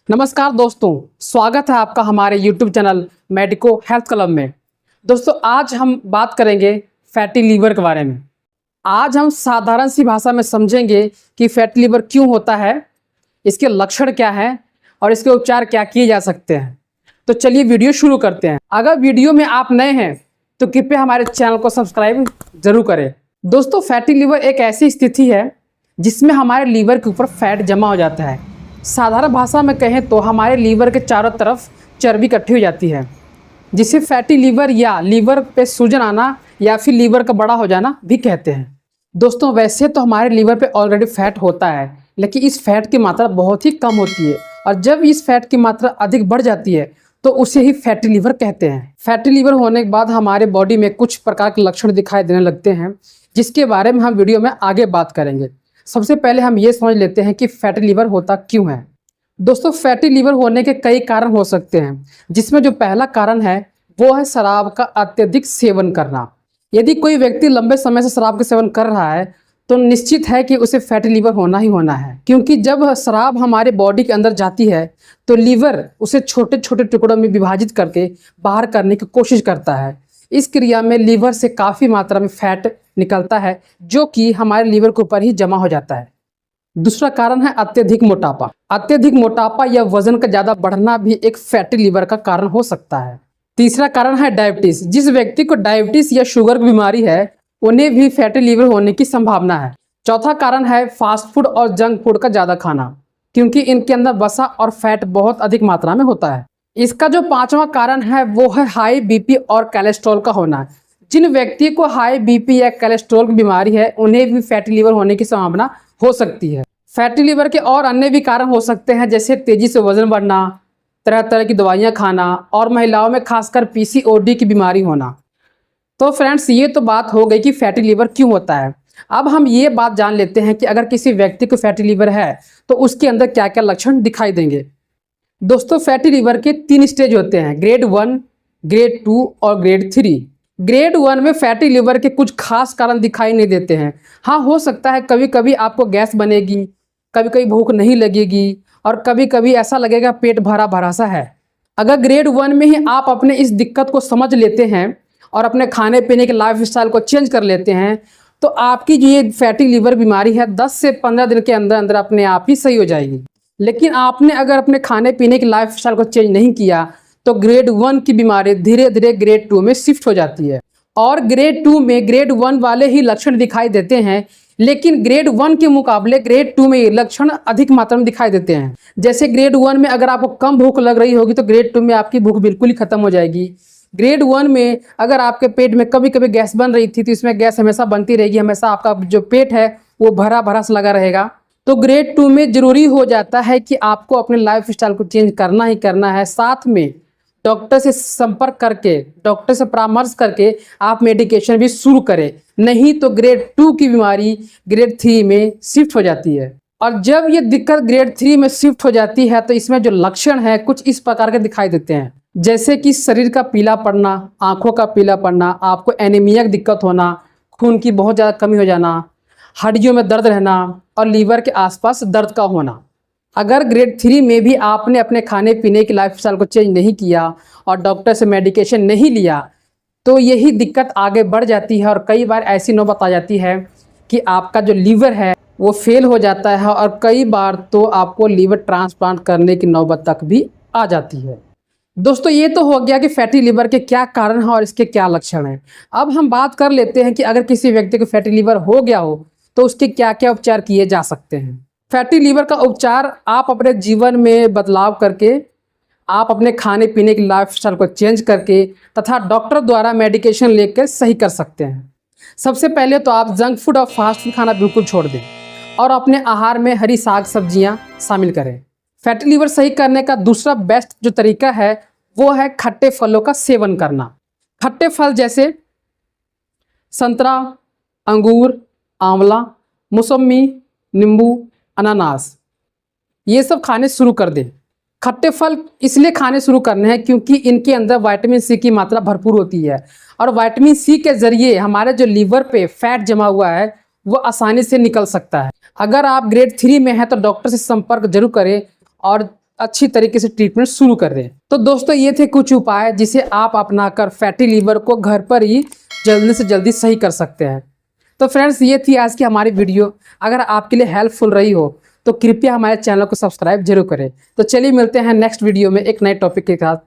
नमस्कार दोस्तों, स्वागत है आपका हमारे YouTube channel medico health club में। दोस्तों आज हम बात करेंगे फैटी लीवर के बारे में। आज हम साधारण सी भाषा में समझेंगे कि फैटी लीवर क्यों होता है, इसके लक्षण क्या हैं और इसके उपचार क्या किए जा सकते हैं। तो चलिए वीडियो शुरू करते हैं। अगर वीडियो में आप नए हैं तो कृपया हमारे चैनल को सब्सक्राइब जरूर करें। दोस्तों फैटी लीवर एक ऐसी स्थिति है जिसमें हमारे लीवर के ऊपर फैट जमा हो जाता है। साधारण भाषा में कहें तो हमारे लीवर के चारों तरफ चर्बी इकट्ठी हो जाती है, जिसे फैटी लीवर या लीवर पे सूजन आना या फिर लीवर का बड़ा हो जाना भी कहते हैं। दोस्तों वैसे तो हमारे लीवर पे ऑलरेडी फैट होता है, लेकिन इस फैट की मात्रा बहुत ही कम होती है और जब इस फैट की मात्रा अधिक बढ़ जाती है तो उसे ही फैटी लीवर कहते हैं। फैटी लीवर होने के बाद हमारे बॉडी में कुछ प्रकार के लक्षण दिखाई देने लगते हैं, जिसके बारे में हम वीडियो में आगे बात करेंगे। सबसे पहले हम ये समझ लेते हैं कि फैटी लीवर होता क्यों है। दोस्तों फैटी लीवर होने के कई कारण हो सकते हैं, जिसमें जो पहला कारण है वो है शराब का अत्यधिक सेवन करना। यदि कोई व्यक्ति लंबे समय से शराब का सेवन कर रहा है तो निश्चित है कि उसे फैटी लीवर होना ही होना है, क्योंकि जब शराब हमारे बॉडी के अंदर जाती है तो लीवर उसे छोटे छोटे टुकड़ों में विभाजित करके बाहर करने की कोशिश करता है। इस क्रिया में लीवर से काफ़ी मात्रा में फैट निकलता है, जो कि हमारे लीवर के ऊपर ही जमा हो जाता है। दूसरा कारण है अत्यधिक मोटापा। अत्यधिक मोटापा या वजन का ज़्यादा बढ़ना भी एक फैटी लीवर का कारण हो सकता है। तीसरा कारण है डायबिटीज। जिस व्यक्ति को डायबिटीज या शुगर की बीमारी है उन्हें भी फैटी लीवर होने की संभावना है। चौथा कारण है फास्ट फूड और जंक फूड का ज़्यादा खाना, क्योंकि इनके अंदर वसा और फैट बहुत अधिक मात्रा में होता है। इसका जो पांचवा कारण है वो है हाई बीपी और कोलेस्ट्रॉल का होना। जिन व्यक्ति को हाई बीपी या कोलेस्ट्रॉल की बीमारी है उन्हें भी फैटी लीवर होने की संभावना हो सकती है। फैटी लीवर के और अन्य भी कारण हो सकते हैं, जैसे तेजी से वजन बढ़ना, तरह तरह की दवाइयाँ खाना और महिलाओं में खासकर पीसीओडी की बीमारी होना। तो फ्रेंड्स ये तो बात हो गई कि फैटी लीवर क्यों होता है। अब हम ये बात जान लेते हैं कि अगर किसी व्यक्ति को फैटी लीवर है तो उसके अंदर क्या क्या लक्षण दिखाई देंगे। दोस्तों फैटी लीवर के 3 स्टेज होते हैं, ग्रेड 1, ग्रेड 2 और ग्रेड 3। ग्रेड 1 में फैटी लीवर के कुछ खास कारण दिखाई नहीं देते हैं। हाँ हो सकता है कभी कभी आपको गैस बनेगी, कभी कभी भूख नहीं लगेगी और कभी कभी ऐसा लगेगा पेट भरा भरा सा है। अगर ग्रेड 1 में ही आप अपने इस दिक्कत को समझ लेते हैं और अपने खाने पीने के लाइफस्टाइल को चेंज कर लेते हैं तो आपकी जो ये फैटी लीवर बीमारी है 10 से 15 दिन के अंदर अंदर अपने आप ही सही हो जाएगी। लेकिन आपने अगर अपने खाने पीने के लाइफस्टाइल को चेंज नहीं किया तो ग्रेड 1 की बीमारी धीरे धीरे ग्रेड 2 में शिफ्ट हो जाती है और ग्रेड 2 में ग्रेड 1 वाले ही लक्षण दिखाई देते हैं, लेकिन ग्रेड 1 के मुकाबले ग्रेड 2 में ये लक्षण अधिक मात्रा में दिखाई देते हैं। जैसे ग्रेड 1 में अगर आपको कम भूख लग रही होगी तो ग्रेड 2 में आपकी भूख बिल्कुल ही खत्म हो जाएगी। ग्रेड 1 में अगर आपके पेट में कभी कभी गैस बन रही थी तो इसमें गैस हमेशा बनती रहेगी, हमेशा आपका जो पेट है वो भरा भरा सा लगा रहेगा। तो ग्रेड 2 में जरूरी हो जाता है कि आपको अपने लाइफ स्टाइल को चेंज करना ही करना है, साथ में डॉक्टर से संपर्क करके, डॉक्टर से परामर्श करके आप मेडिकेशन भी शुरू करें, नहीं तो ग्रेड 2 की बीमारी ग्रेड 3 में शिफ्ट हो जाती है। और जब ये दिक्कत ग्रेड 3 में शिफ्ट हो जाती है तो इसमें जो लक्षण है कुछ इस प्रकार के दिखाई देते हैं, जैसे कि शरीर का पीला पड़ना, आंखों का पीला पड़ना, आपको एनीमिया की दिक्कत होना, खून की बहुत ज़्यादा कमी हो जाना, हड्डियों में दर्द रहना और लीवर के आसपास दर्द का होना। अगर ग्रेड 3 में भी आपने अपने खाने पीने की लाइफस्टाइल को चेंज नहीं किया और डॉक्टर से मेडिकेशन नहीं लिया तो यही दिक्कत आगे बढ़ जाती है और कई बार ऐसी नौबत आ जाती है कि आपका जो लीवर है वो फेल हो जाता है और कई बार तो आपको लीवर ट्रांसप्लांट करने की नौबत तक भी आ जाती है। दोस्तों ये तो हो गया कि फैटी लीवर के क्या कारण हैं और इसके क्या लक्षण हैं। अब हम बात कर लेते हैं कि अगर किसी व्यक्ति को फैटी लीवर हो गया हो तो उसके क्या क्या उपचार किए जा सकते हैं। फैटी लीवर का उपचार आप अपने जीवन में बदलाव करके, आप अपने खाने पीने की लाइफस्टाइल को चेंज करके तथा डॉक्टर द्वारा मेडिकेशन लेकर सही कर सकते हैं। सबसे पहले तो आप जंक फूड और फास्ट फूड खाना बिल्कुल छोड़ दें और अपने आहार में हरी साग सब्जियां शामिल करें। फैटी लीवर सही करने का दूसरा बेस्ट जो तरीका है वो है खट्टे फलों का सेवन करना। खट्टे फल जैसे संतरा, अंगूर, आंवला, मौसमी, नींबू, अनानास, ये सब खाने शुरू कर दें। खट्टे फल इसलिए खाने शुरू करने हैं क्योंकि इनके अंदर विटामिन सी की मात्रा भरपूर होती है और विटामिन सी के जरिए हमारे जो लीवर पे फैट जमा हुआ है वो आसानी से निकल सकता है। अगर आप ग्रेड 3 में हैं तो डॉक्टर से संपर्क जरूर करें और अच्छी तरीके से ट्रीटमेंट शुरू कर दें। तो दोस्तों ये थे कुछ उपाय जिसे आप अपनाकर फैटी लीवर को घर पर ही जल्दी से जल्दी सही कर सकते हैं। तो फ्रेंड्स ये थी आज की हमारी वीडियो। अगर आपके लिए हेल्पफुल रही हो तो कृपया हमारे चैनल को सब्सक्राइब जरूर करें। तो चलिए मिलते हैं नेक्स्ट वीडियो में एक नए टॉपिक के साथ।